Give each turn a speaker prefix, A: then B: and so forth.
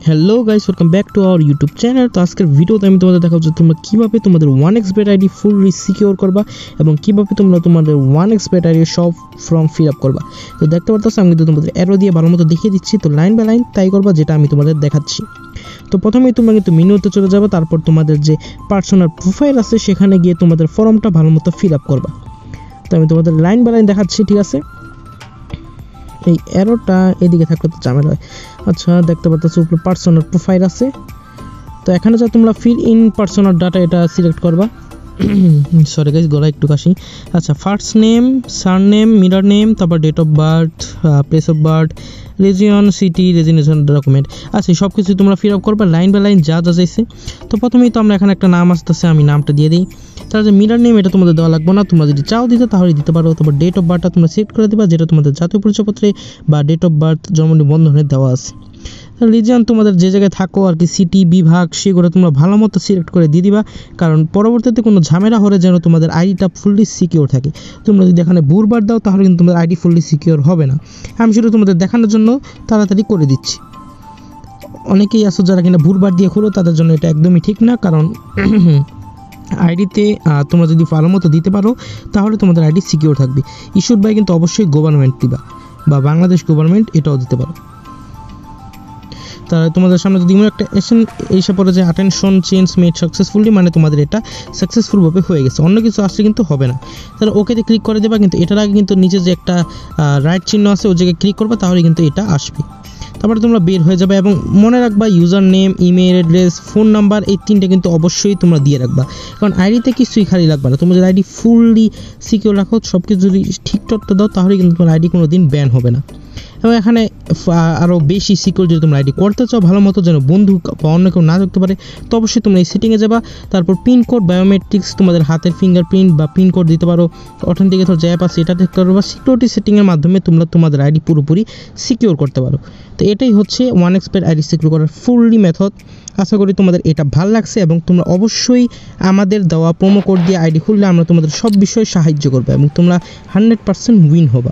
A: Hello guys, welcome back to our YouTube channel. তো আজকের ভিডিওতে আমি তোমাদের দেখাবো যে তোমরা কীভাবে তোমাদের 1xbet আইডি ফুললি সিকিউর করবা এবং কীভাবে তোমরা তোমাদের 1xbet আইডি সব ফর্ম ফিল আপ করবা। তো দেখতে পারতেছো আমি কিন্তু তোমাদের অ্যারো দিয়ে ভালো মতো দেখিয়ে দিচ্ছি। তো লাইন বাই লাইন তাই করবা যেটা আমি তোমাদের দেখাচ্ছি। তো প্রথমেই তোমরা কিন্তু মেনুতে চলে যাবে, তারপর তোমাদের যে পার্সোনাল প্রোফাইল আছে সেখানে গিয়ে তোমাদের ফর্মটা ভালো মতো ফিল আপ করবা। তো আমি তোমাদের লাইন বাই লাইন দেখাচ্ছি, ঠিক আছে? এই অ্যারোটা এদিকে থাকলে তো ঝামেলা হয়। আচ্ছা, দেখতে পাচ্ছ উপরে পার্সোনাল প্রোফাইল আছে। তো এখানে যা তোমরা ফিল ইন পার্সোনাল ডাটা এটা সিলেক্ট করবা। সরি গাইস, গলা একটু কাশি। আচ্ছা, first name, surname, middle name, তারপর date of birth, place of birth, region, city, resignation document. আচ্ছা, সব কিছু তোমরা ফিল আপ করবা লাইন বাই লাইন যা যা চাইছে। তো প্রথমেই তো আমরা এখানে একটা নাম আসতেছে, আমি নামটা দিয়ে দিই। তার যে মিডল নেম এটা তোমাদের দেওয়া লাগবে না, তোমরা যদি চাও দিতে তাহলে দিতে পারো। তারপর ডেট অফ বার্থটা তোমরা সিলেক্ট করে দেবা, যেটা তোমাদের জাতীয় পরিচয়পত্রে বা ডেট অফ বার্থ জন্ম নিবন্ধনে দেওয়া আছে। রিজিয়ন তোমাদের যে জায়গায় থাকো আর কি, সিটি, বিভাগ, সেগুলো তোমরা ভালো মতো সিলেক্ট করে দিয়ে দিবা, কারণ পরবর্তীতে কোনো ঝামেলা হলে যেন তোমাদের আইডিটা ফুললি সিকিউর থাকে। তোমরা যদি এখানে ভুলবার দাও তাহলে কিন্তু তোমাদের আইডি ফুললি সিকিউর হবে না। আমি শুধু তোমাদের দেখানোর জন্য তাড়াতাড়ি করে দিচ্ছি। অনেকেই আসো যারা কিনা ভুলবার দিয়ে খোলো, তাদের জন্য এটা একদমই ঠিক না, কারণ আইডিতে তোমরা যদি ভালো মতো দিতে পারো তাহলে তোমাদের আইডি সিকিউর থাকবে। ইস্যুড বাই কিন্তু অবশ্যই গভর্নমেন্ট দিবা, বা বাংলাদেশ গভর্নমেন্ট এটাও দিতে পারো। তাহলে তোমাদের সামনে যদি একটা এসে পড়ে যে অ্যাটেনশন চেঞ্জ মেড সাকসেসফুলি, মানে তোমাদের এটা সাকসেসফুলভাবে হয়ে গেছে, অন্য কিছু আসলে কিন্তু হবে না। তাহলে ওকেতে ক্লিক করে দেবা, কিন্তু এটার আগে কিন্তু নিচে যে একটা রাইট চিহ্ন আছে ওই জায়গায় ক্লিক করবা, তাহলে কিন্তু এটা আসবে। তারপরে তোমরা বের হয়ে যাবে এবং মনে রাখবা user name, email address, phone number, এই তিনটে কিন্তু অবশ্যই তোমরা দিয়ে রাখবা, কারণ আইডিতে কিছুই খালি লাগবে না। তোমরা যদি আইডি ফুললি সিকিউর রাখো, সব কিছু যদি ঠিকঠাক দাও, তাহলে কিন্তু তোমার আইডি কোনো দিন ব্যান হবে না। এবং এখানে আরও বেশি সিকিউর যদি তোমরা আইডি করতে চাও ভালো মতো, যেন বন্ধু বা অন্য কেউ না দেখতে পারে, তো অবশ্যই তোমরা এই সেটিংয়ে যাবা। তারপর পিনকোড, বায়োমেট্রিক্স, তোমাদের হাতের ফিঙ্গারপ্রিন্ট বা পিনকোড দিতে পারো। অথেন্টিকেটর যে অ্যাপ আছে এটা দেখতে পারো, বা সিকিউরিটি সেটিংয়ের মাধ্যমে তোমরা তোমাদের আইডি পুরোপুরি সিকিউর করতে পারো। তো এটাই হচ্ছে 1xbet আইডি সিকিউর করার ফুললি মেথড। আশা করি তোমাদের এটা ভালো লাগছে এবং তোমরা অবশ্যই আমাদের দেওয়া প্রোমো কোড দিয়ে আইডি খুললে আমরা তোমাদের সব বিষয়ে সাহায্য করবো এবং তোমরা 100% উইন হবা।